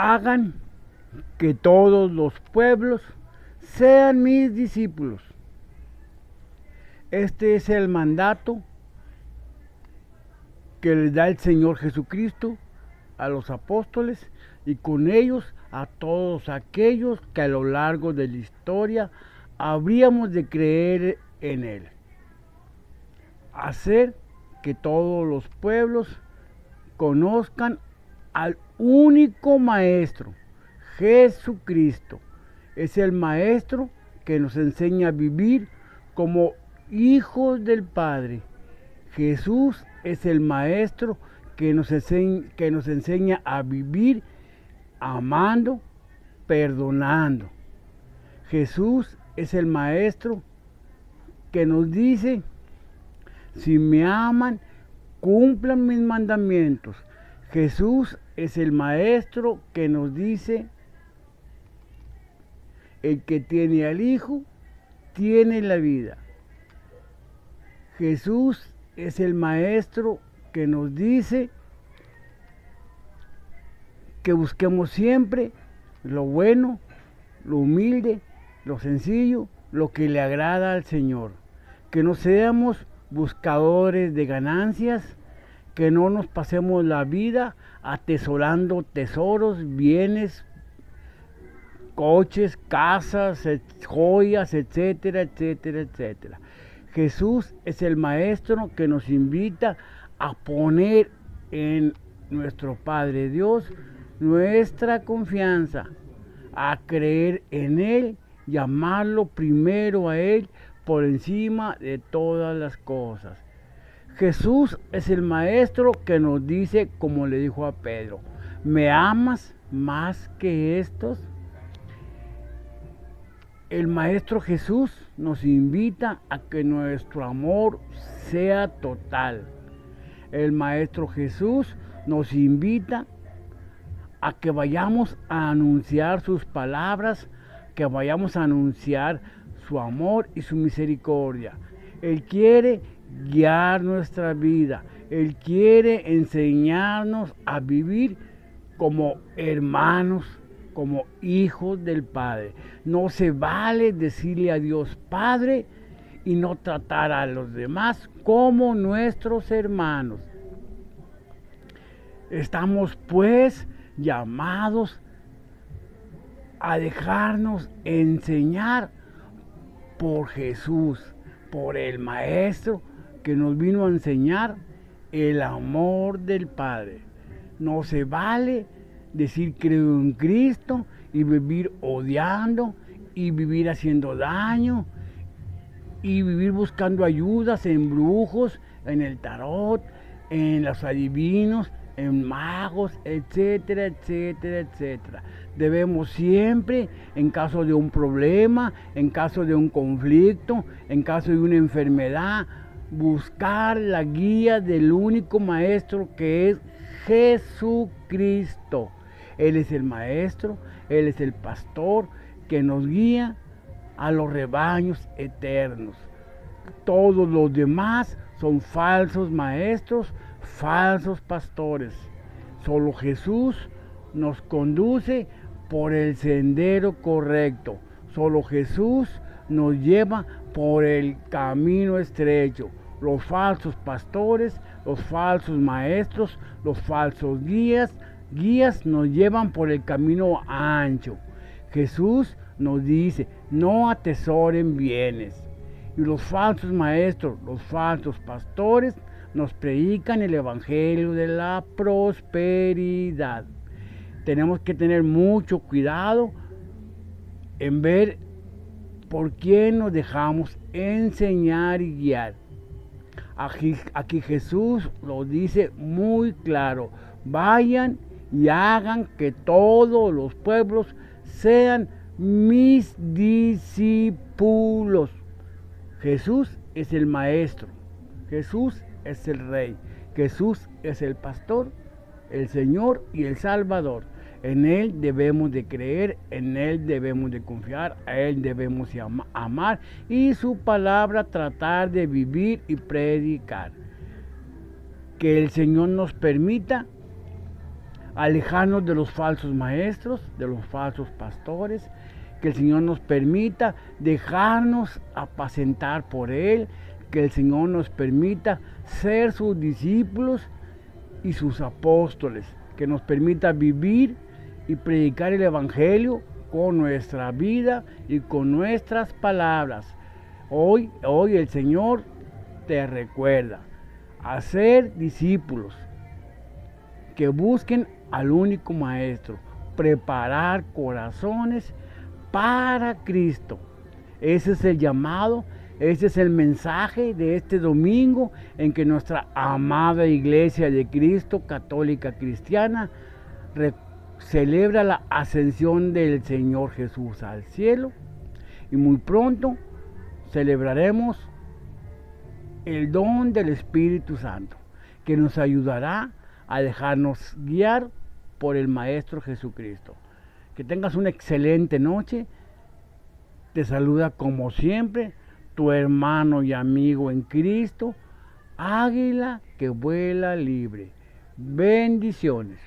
hagan que todos los pueblos sean mis discípulos. Este es el mandato que les da el Señor Jesucristo a los apóstoles y con ellos a todos aquellos que a lo largo de la historia habríamos de creer en Él. Hacer que todos los pueblos conozcan al único Maestro, Jesucristo. Es el Maestro que nos enseña a vivir como hijos del Padre. Jesús es el Maestro que nos enseña a vivir amando, perdonando. Jesús es el Maestro que nos dice: si me aman, cumplan mis mandamientos. Jesús es el Maestro que nos dice: el que tiene al Hijo, tiene la vida. Jesús es el Maestro que nos dice que busquemos siempre lo bueno, lo humilde, lo sencillo, lo que le agrada al Señor. Que no seamos buscadores de ganancias, que no nos pasemos la vida atesorando tesoros, bienes, coches, casas, joyas, etcétera, etcétera, etcétera. Jesús es el Maestro que nos invita a poner en nuestro Padre Dios nuestra confianza, a creer en Él y amarlo primero a Él por encima de todas las cosas. Jesús es el Maestro que nos dice, como le dijo a Pedro: ¿me amas más que estos? El Maestro Jesús nos invita a que nuestro amor sea total. El Maestro Jesús nos invita a que vayamos a anunciar sus palabras, que vayamos a anunciar su amor y su misericordia. Él quiere guiar nuestra vida. Él quiere enseñarnos a vivir como hermanos, como hijos del Padre. No se vale decirle a Dios Padre y no tratar a los demás como nuestros hermanos. Estamos pues llamados a dejarnos enseñar por Jesús, por el Maestro que nos vino a enseñar el amor del Padre. No se vale decir creo en Cristo y vivir odiando y vivir haciendo daño y vivir buscando ayudas en brujos, en el tarot, en los adivinos, en magos, etcétera, etcétera, etcétera. Debemos siempre, en caso de un problema, en caso de un conflicto, en caso de una enfermedad, buscar la guía del único Maestro que es Jesucristo. Él es el Maestro, Él es el Pastor que nos guía a los rebaños eternos. Todos los demás son falsos maestros, falsos pastores. Solo Jesús nos conduce por el sendero correcto. Solo Jesús nos lleva por el camino estrecho. Los falsos pastores, los falsos maestros, los falsos guías nos llevan por el camino ancho. Jesús nos dice: no atesoren bienes. Y los falsos maestros, los falsos pastores nos predican el evangelio de la prosperidad. Tenemos que tener mucho cuidado en ver por quién nos dejamos enseñar y guiar. Aquí Jesús lo dice muy claro: vayan y hagan que todos los pueblos sean mis discípulos. Jesús es el Maestro, Jesús es el Rey, Jesús es el Pastor, el Señor y el Salvador. En Él debemos de creer, en Él debemos de confiar, a Él debemos de amar y su palabra tratar de vivir y predicar. Que el Señor nos permita alejarnos de los falsos maestros, de los falsos pastores, que el Señor nos permita dejarnos apacentar por Él, que el Señor nos permita ser sus discípulos y sus apóstoles, que nos permita vivir y predicar el Evangelio con nuestra vida y con nuestras palabras. Hoy el Señor te recuerda a ser discípulos que busquen al único Maestro, preparar corazones para Cristo. Ese es el llamado, ese es el mensaje de este domingo en que nuestra amada Iglesia de Cristo, católica cristiana, celebra la ascensión del Señor Jesús al cielo, y muy pronto celebraremos el don del Espíritu Santo, que nos ayudará a dejarnos guiar por el Maestro Jesucristo. Que tengas una excelente noche. Te saluda como siempre tu hermano y amigo en Cristo, Águila que vuela libre. Bendiciones.